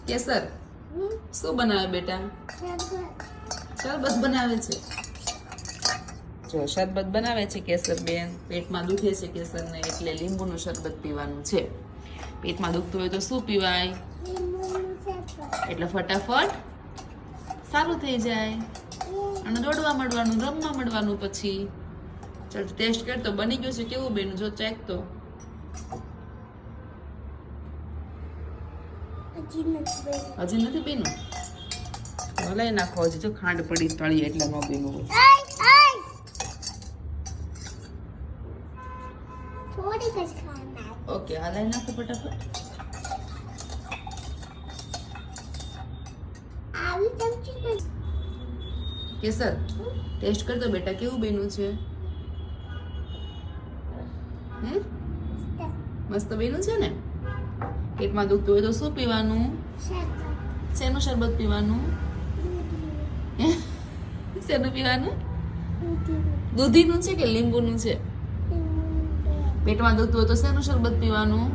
કેસર શું બનાવે બેટા? શરબત બનાવે છે. જો શરબત બનાવે છે કેસર બેન. પેટમાં દુખે છે કેસરને એટલે લીંબુનું શરબત પીવાનું છે. પેટમાં દુખતું હોય તો શું પીવાય? એટલે ફટાફટ સારું થઈ જાય અને દોડવા મળવાનું, રમવા મળવાનું. પછી ચાલ ટેસ્ટ કર તો બની ગયું છે કેવું બેન? જો ચેક તો. હજી નથી બેનું? હલાઈ નાખો. હજી જો ખાંડ પડી તળી એટલે ન બેનું. ઓકે, હલાઈ નાખો ફટાફટ. કેસર ટેસ્ટ કર તો બેટા કેવું બેનું છે? હે મસ્ત બેનું છે ને? પેટમાં દુખતું હોય તો શું પીવાનું? શેનું શરબત પીવાનું? શેનું પીવાનું? દૂધીનું છે કે લીંબુનું છે? પેટમાં દુખતું હોય તો શેનું શરબત પીવાનું?